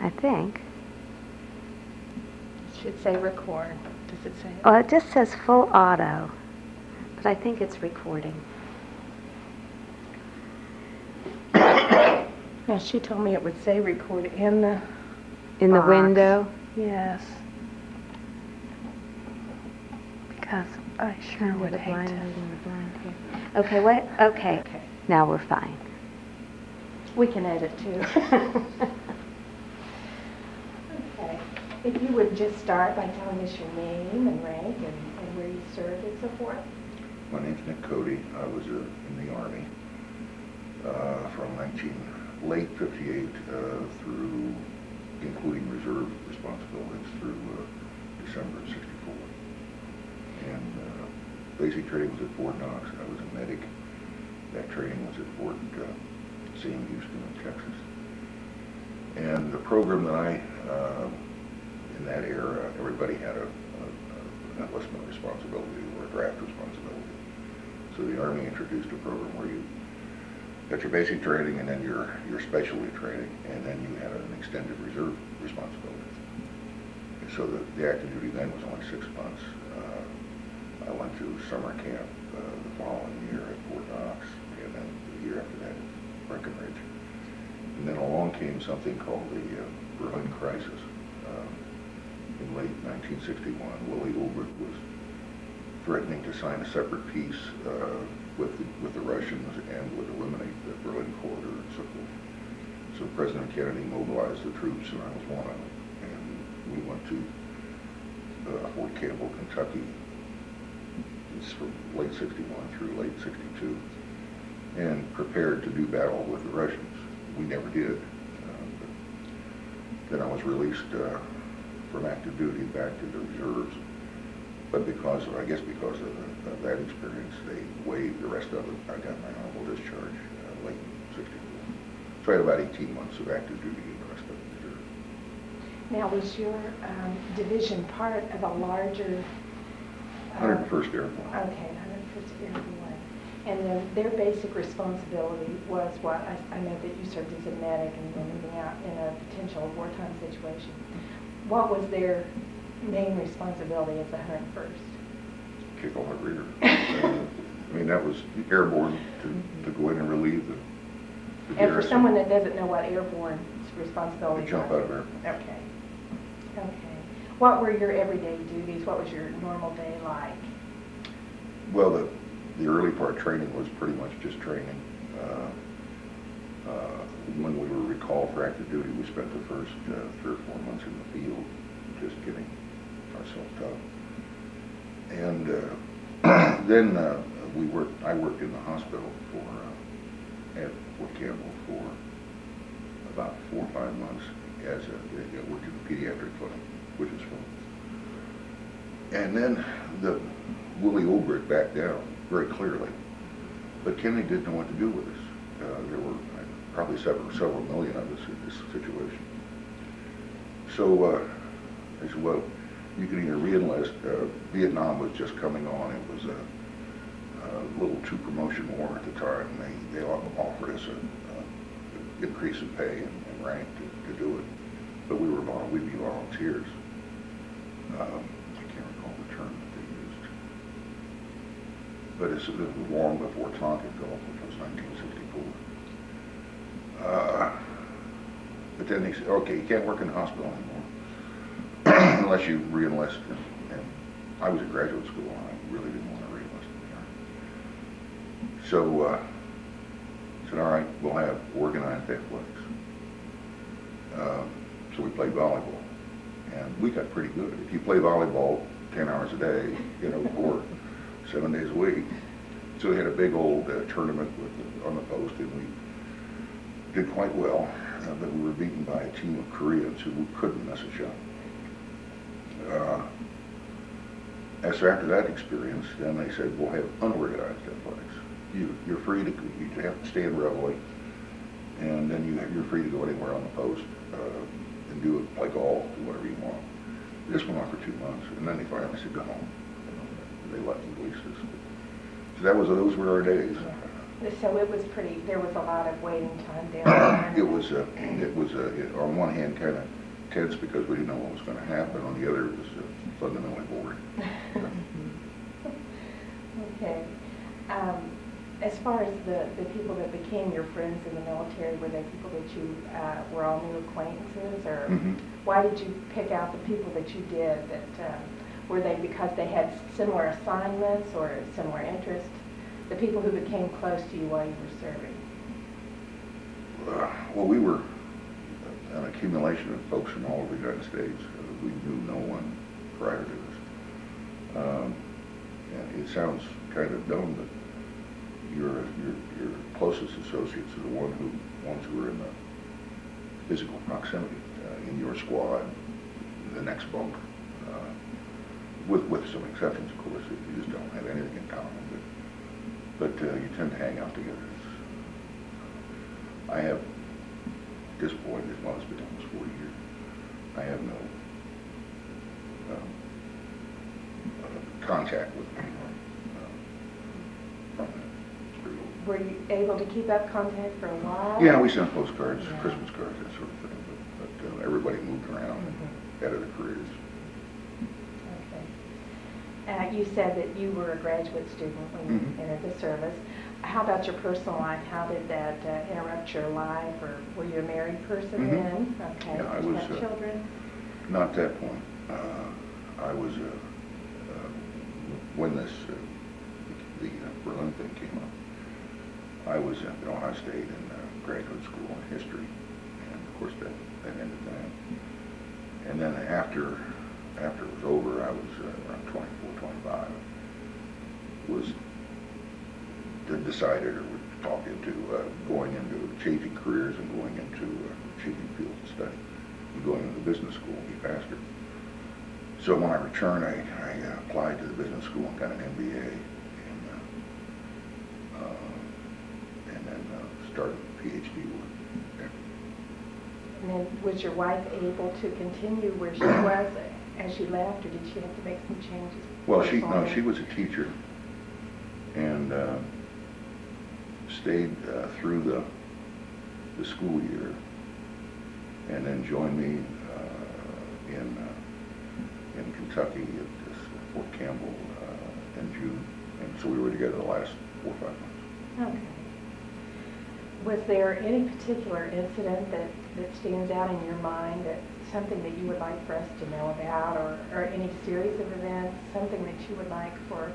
I think. It should say record. Does it say? Well, it just says full auto, but I think it's recording. Yeah, she told me it would say record in the the window? Yes. Because I sure would hate to. Okay, what? Okay. Now we're fine. We can edit too. Okay. If you would just start by telling us your name and rank and where you served and so forth. My name's Coady. I was in the Army from late 58 through, including reserve responsibilities, through December of 64. And basic training was at Fort Knox. I was a medic. That training was at Fort Sam Houston in Texas. And the program that in that era, everybody had an enlistment responsibility or a draft responsibility. So the Army introduced a program where you got your basic training and then your specialty training, and then you had an extended reserve responsibility. And so the active duty then was only 6 months. I went to summer camp the following year at Fort Knox, and then the year after that at Breckenridge. And then along came something called the Berlin Crisis. In late 1961, Willie Ulbricht was threatening to sign a separate peace with the Russians and would eliminate the Berlin Corridor and so forth. So President Kennedy mobilized the troops, and I was one of them. And we went to Fort Campbell, Kentucky. It's from late 61 through late 62, and prepared to do battle with the Russians. We never did. Then I was released from active duty back to the reserves. But I guess because of that experience, they waived the rest of it. I got my honorable discharge late in 64. So I had about 18 months of active duty and the rest of it reserve. Now, was your division part of a larger... 101st Airborne. Okay, 101st Airborne. And then their basic responsibility was what? I know that you served as a medic and were moving out in a potential wartime situation. What was their main responsibility as the 101st? Kick all the rear. I mean, that was airborne to go in and relieve the and for someone that doesn't know what airborne responsibility is, jump out of airborne. Okay. Okay. What were your everyday duties? What was your normal day like? Well, the early part training was pretty much just training. When we were recalled for active duty, we spent the first 3 or 4 months in the field just getting ourselves tough. And then I worked in the hospital at Fort Campbell for about 4 or 5 months I worked in the pediatric clinic, which is fun. And then Willie Ulbricht backed down very clearly, but Kennedy didn't know what to do with us. There were probably several million of us in this situation. So I said, well, you can either re-enlist. Vietnam was just coming on. It was a little two-promotion war at the time. They offered us an increase in pay and rank to do it, but we'd be volunteers. I can't recall the term that they used, but it was long before Tonkin Gulf, which was 1964. But then they said, okay, you can't work in the hospital anymore unless you re-enlist. And I was in graduate school, and I really didn't want to re-enlist in the Army. So I said, all right, we'll have organized athletics. So we played volleyball, and we got pretty good. If you play volleyball 10 hours a day, for 7 days a week. So we had a big old tournament on the post, and we did quite well, but we were beaten by a team of Koreans who couldn't miss a shot. So after that experience, then they said, we'll have unorganized athletics. You're free to, you have to stay in reveille, and then you're free to go anywhere on the post and do it, play golf, do whatever you want. This went on for 2 months, and then they finally said, go home. They let me release us. So those were our days. So it was pretty, there was a lot of waiting time there. It was, on one hand, kind of tense because we didn't know what was going to happen. On the other, it was fundamentally boring. Okay. As far as the people that became your friends in the military, were they people that you were all new acquaintances, or why did you pick out the people that you did? That were they because they had similar assignments or similar interests? The people who became close to you while you were serving? Well, we were an accumulation of folks from all over the United States. We knew no one prior to this. And it sounds kind of dumb, but your closest associates are the ones who are in the physical proximity in your squad, the next bunk, with some exceptions, of course, if you just don't have anything in common. But you tend to hang out together. I have, at this point, well, it's been almost 40 years, I have no contact with anyone from that. Were you able to keep up contact for a while? Yeah, we sent postcards, Christmas cards, that sort of thing, but everybody moved around and had other careers. You said that you were a graduate student when you entered the service. How about your personal life? How did that interrupt your life, or were you a married person then? Okay. Yeah, I did you was. have children? Not at that point. I was when the Berlin thing came up. I was in Ohio State in graduate school in history, and of course that ended that. And then after it was over, I was around 24, 25, was decided or was talked into going into changing careers and going into changing fields of study and going into business school and be faster. So when I returned, I applied to the business school and got an MBA, and then started PhD work. And then was your wife able to continue where she was as you left, or did she have to make some changes? Well, she was a teacher and stayed through the school year, and then joined me in Kentucky at this Fort Campbell in June, and so we were together the last 4 or 5 months. Okay. Was there any particular incident that stands out in your mind, that something that you would like for us to know about, or any series of events, something that you would like for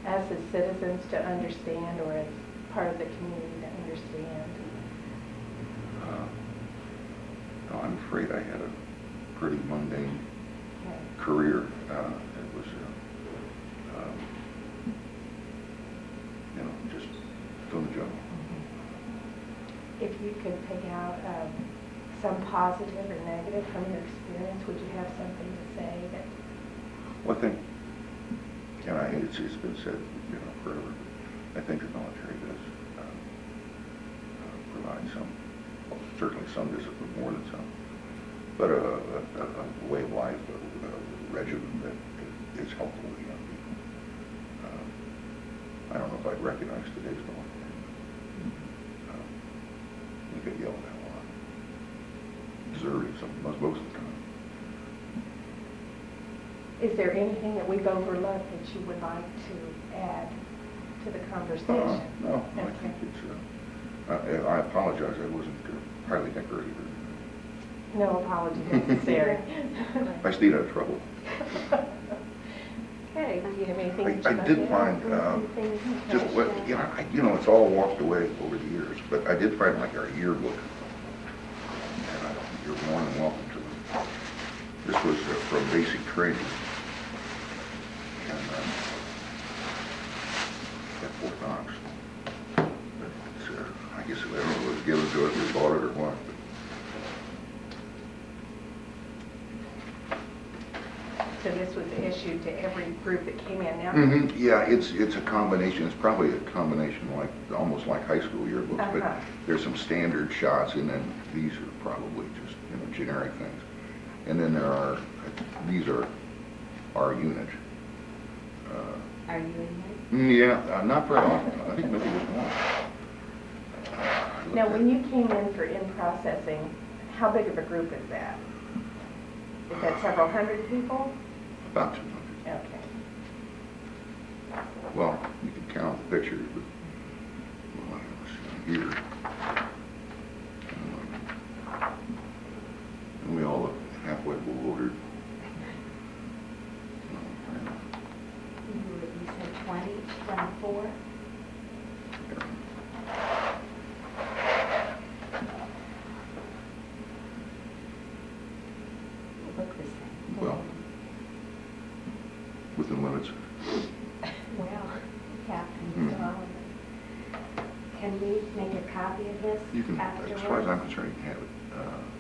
us as citizens to understand, or as part of the community to understand? No, I'm afraid I had a pretty mundane career. It was, just from the jungle. If you could pick out some positive or negative from your experience, would you have something to say that? Well, I think, it's been said, forever. I think the military does provide certainly some discipline, more than some, but a way of life, a regimen that is helpful to young people. I don't know if I'd recognize today's military. We get yelled at a lot. Deserving most of the time. Is there anything that we've overlooked that you would like to add to the conversation? No, okay. I think it's, I apologize, I wasn't highly decorated. No apology necessary. I stayed out of trouble. Okay, do you have anything? I did find, it's all walked away over the years, but I did find like our yearbook, and you're more than welcome to them. This was from basic training, and at Fort Knox. But I guess I don't know if it was given to us, we bought it or what. So this was issued to every group that came in now? Yeah, it's a combination. It's probably a combination almost like high school yearbooks, but there's some standard shots, and then these are probably just generic things. And then these are our unit. Are you in there? Yeah, not very often. I think maybe just once. look Now, at when it. you came in for in-processing, how big of a group is that? Is that several hundred people? About 200. Okay. Well, you can count the pictures, but, well, let's see here. And we all look halfway bewildered. You said 20, 24? Look the same. Well, within limits. Well, it happens to all of us. Can we make a copy of this You can, afterwards? as far as I'm concerned, you can have it.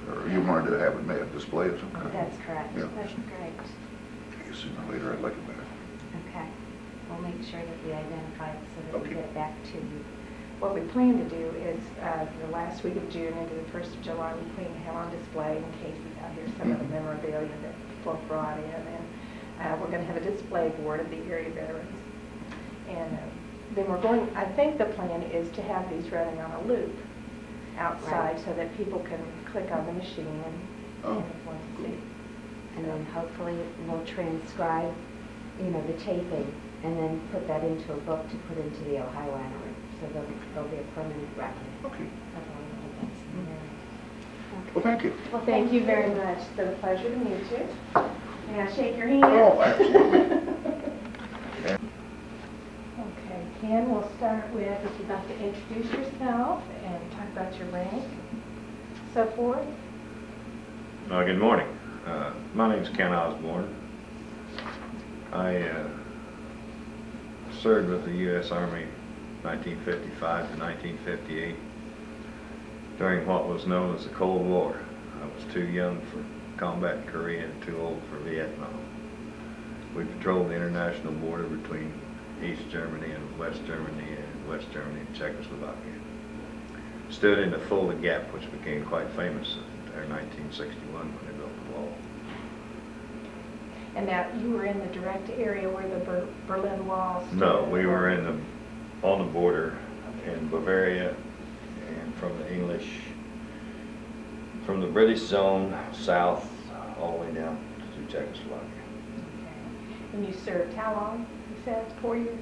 Or you wanted to have it made a display of some kind. That's correct. Yeah. That's great. Okay, sooner or later, I'd like it back. Okay. We'll make sure that we identify it so that we Okay. get it back to you. What we plan to do is, the last week of June into the 1st of July, we plan to have on display in Casey's out here some of the memorabilia that people have brought in. And we're going to have a display board of the area veterans. And then we're going, I think the plan is to have these running on a loop outside Right. so that people can click on the machine and Oh, want to see. And then hopefully we'll transcribe, the taping, and then put that into a book to put into the Ohio Annery. So there'll be a permanent record okay. of all of this. Well, thank you. Well, thank you very much. It's been a pleasure to meet you. May I shake your hand? Oh, absolutely. Okay, Ken, we'll start with if you'd like to introduce yourself and talk about your rank, so forth. Good morning. My name's Ken Osborne. I served with the U.S. Army 1955 to 1958 during what was known as the Cold War. I was too young for combat in Korea and too old for Vietnam. We patrolled the international border between East Germany and West Germany and Czechoslovakia. Stood in the Fulda Gap, which became quite famous in 1961 when they built the wall. And now, you were in the direct area where the Berlin Wall stood? No, we were on the border in Bavaria, and from the British zone south all the way down to Czechoslovakia. Okay. And you served how long? You said 4 years?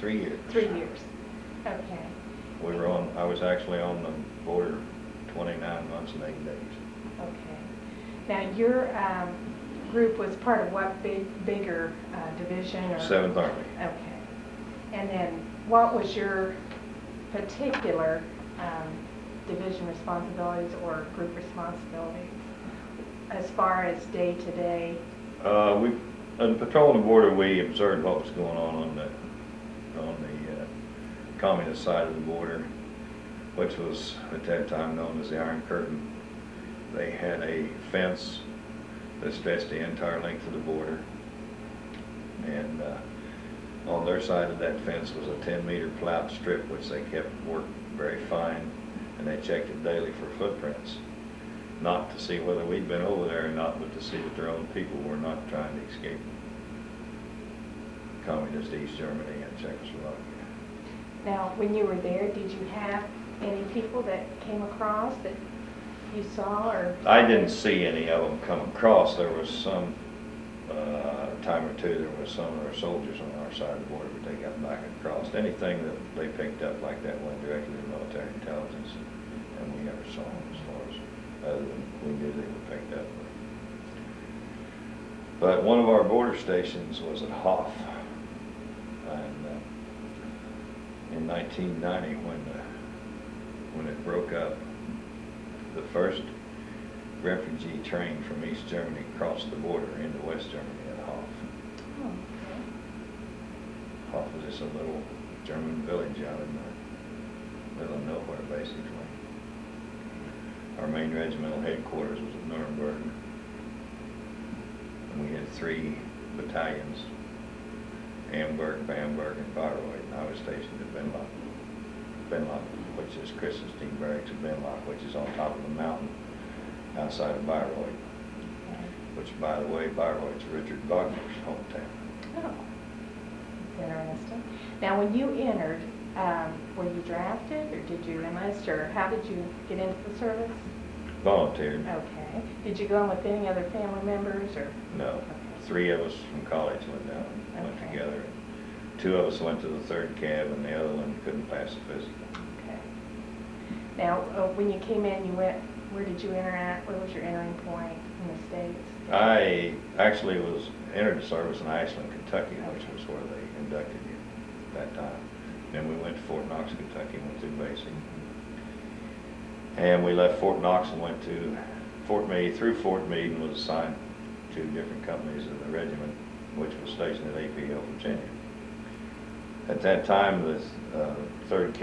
3 years. 3 years. Okay. I was actually on the border 29 months and 8 days. Okay. Now, your group was part of what bigger division? Or? 7th Army. Okay. And then what was your particular division responsibilities or group responsibilities as far as day to day? On patrolling the border, we observed what was going on the communist side of the border, which was at that time known as the Iron Curtain. They had a fence that stretched the entire length of the border, and on their side of that fence was a 10-meter plowed strip which they kept worked very fine, and they checked it daily for footprints, not to see whether we'd been over there or not, but to see that their own people were not trying to escape communist East Germany and Czechoslovakia. Now, when you were there, did you have any people that came across that you saw? Or I didn't see any of them come across. There was some time or two, there was some of our soldiers on our side of the border, but they got back across. Anything that they picked up like that went directly to military intelligence, and we never saw them as far as other than we knew they were picked up. But one of our border stations was at Hof, and in 1990, when it broke up, the first refugee train from East Germany crossed the border into West Germany at Hof. Oh, okay. Hof was just a little German village out in the middle of nowhere, basically. Our main regimental headquarters was at Nuremberg, and we had 3 battalions: Amberg, Bamberg, and Bayreuth. And I was stationed at Benlock, which is Christenstein Barracks at Benlock, which is on top of the mountain outside of Bayreuth. Okay. Which, by the way, Bayreuth's Richard Wagner's hometown. Oh, that's interesting. Now, when you entered, Were you drafted, or did you enlist, or how did you get into the service? Volunteered. Okay. Did you go in with any other family members, or? No. 3 of us from college went down, went Okay. together. 2 of us went to the 3rd cab, and the other one couldn't pass the physical. Okay. Now, when you came in, where did you enter at? Where was your entering point in the States? I actually entered the service in Ashland, Kentucky, which was where they inducted you at that time. Then we went to Fort Knox, Kentucky, went through basic. And we left Fort Knox and went to Fort Meade. Through Fort Meade, and was assigned to different companies in the regiment, which was stationed at APL, Virginia. At that time, the 3rd